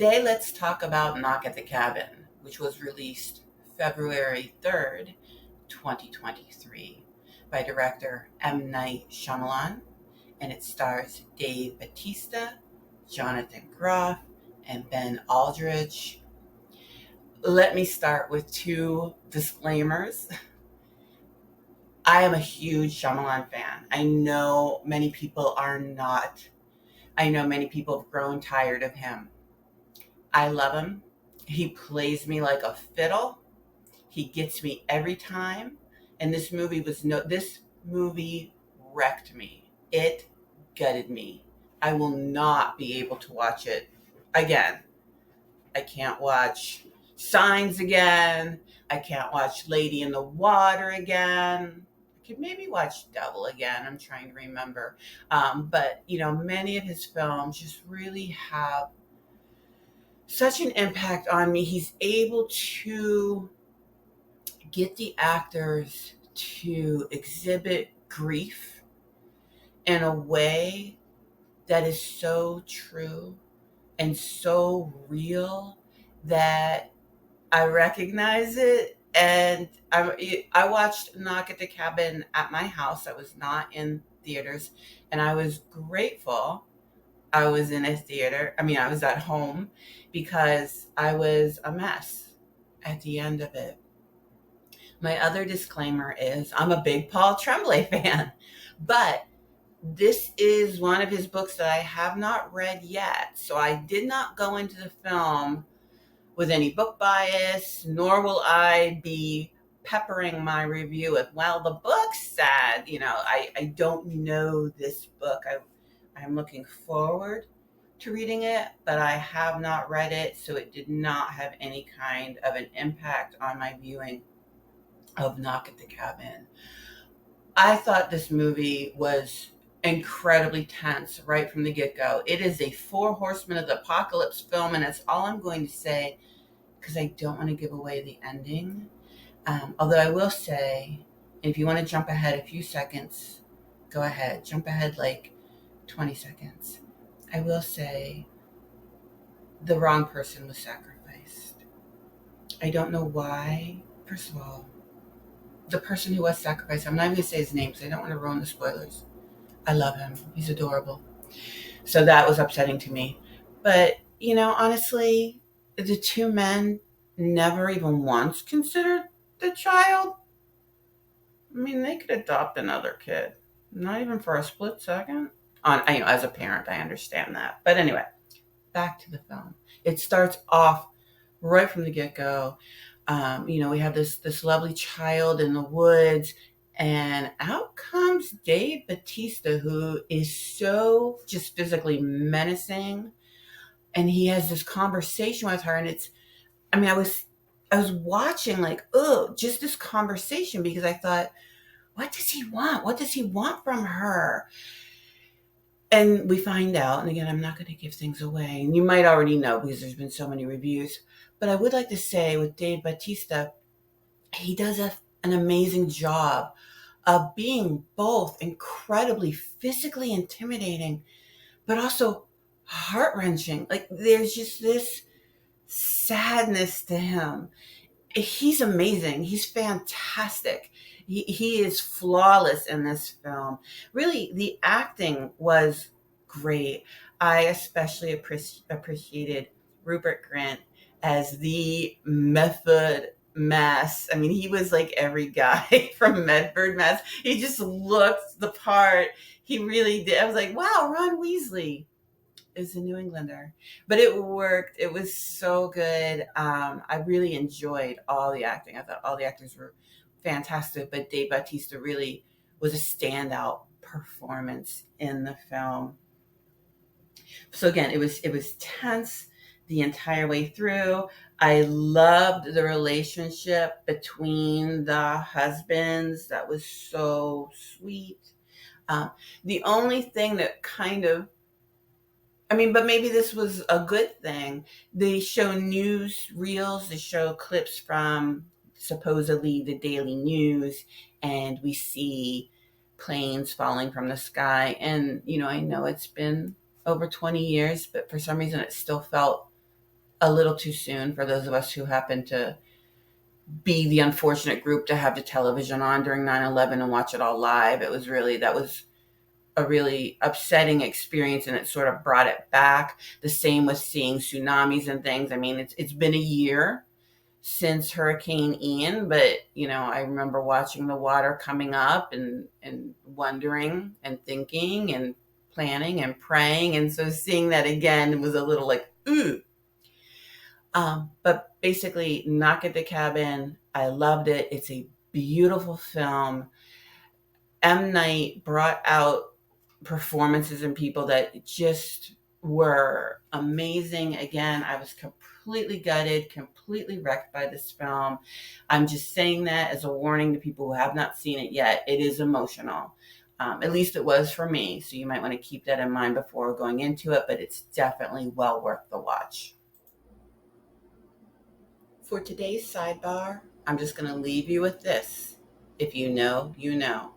Today, let's talk about Knock at the Cabin, which was released February 3rd, 2023, by director M. Night Shyamalan, and it stars Dave Bautista, Jonathan Groff, and Ben Aldridge. Let me start with two disclaimers. I am a huge Shyamalan fan. I know many people are not. I know many people have grown tired of him. I love him. He plays me like a fiddle. He gets me every time. And this movie wrecked me. It gutted me. I will not be able to watch it again. I can't watch Signs again. I can't watch Lady in the Water again. I could maybe watch Devil again. I'm trying to remember. But, many of his films just really have such an impact on me. He's able to get the actors to exhibit grief in a way that is so true and so real that I recognize it. And I watched Knock at the Cabin at my house. I was not in theaters, and I was grateful I was in a theater. I was at home because I was a mess at the end of it. My other disclaimer is I'm a big Paul Tremblay fan, but this is one of his books that I have not read yet. So I did not go into the film with any book bias, nor will I be peppering my review with, well, the book said, I don't know this book. I'm looking forward to reading it, but I have not read it, so it did not have any kind of an impact on my viewing of Knock at the Cabin. I thought this movie was incredibly tense right from the get-go. It is a Four Horsemen of the Apocalypse film, and that's all I'm going to say because I don't want to give away the ending. Although I will say, if you want to jump ahead a few seconds, go ahead. Jump ahead like 20 seconds. I will say the wrong person was sacrificed. I don't know why. First of all, the person who was sacrificed, I'm not even going to say his name because I don't want to ruin the spoilers. I love him. He's adorable. So that was upsetting to me. But, honestly, the two men never even once considered the child. They could adopt another kid. Not even for a split second. As a parent, I understand that. But anyway, back to the film. It starts off right from the get-go. We have this lovely child in the woods, and out comes Dave Bautista, who is so just physically menacing. And he has this conversation with her, and I was watching like, oh, just this conversation, because I thought, what does he want? What does he want from her? And we find out, and again, I'm not going to give things away, and you might already know because there's been so many reviews, but I would like to say with Dave Bautista, he does an amazing job of being both incredibly physically intimidating, but also heart-wrenching. Like, there's just this sadness to him. He's amazing. He's fantastic. He is flawless in this film. Really, the acting was great. I especially appreciated Rupert Grint as the Method Mass. He was like every guy from Medford, Mass. He just looked the part. He really did. I was like, wow, Ron Weasley is a New Englander, but it worked. It was so good. I really enjoyed all the acting. I thought all the actors were fantastic, but Dave Bautista really was a standout performance in the film. So again, it was tense the entire way through. I loved the relationship between the husbands. That was so sweet. The only thing that kind of, but maybe this was a good thing. They show news reels, they show clips from supposedly the Daily News, and we see planes falling from the sky. And, I know it's been over 20 years, but for some reason it still felt a little too soon for those of us who happen to be the unfortunate group to have the television on during 9/11 and watch it all live. That was a really upsetting experience, and it sort of brought it back. The same with seeing tsunamis and things. I mean, it's been a year since Hurricane Ian, but I remember watching the water coming up and wondering and thinking and planning and praying, and so seeing that again was a little like ooh. But basically, Knock at the Cabin, I loved it. It's a beautiful film. M. Night brought out performances and people that just were amazing. Again, I was completely gutted, completely wrecked by this film. I'm just saying that as a warning to people who have not seen it yet. It is emotional. At least it was for me. So you might want to keep that in mind before going into it, but it's definitely well worth the watch. For today's sidebar, I'm just going to leave you with this. If you know, you know.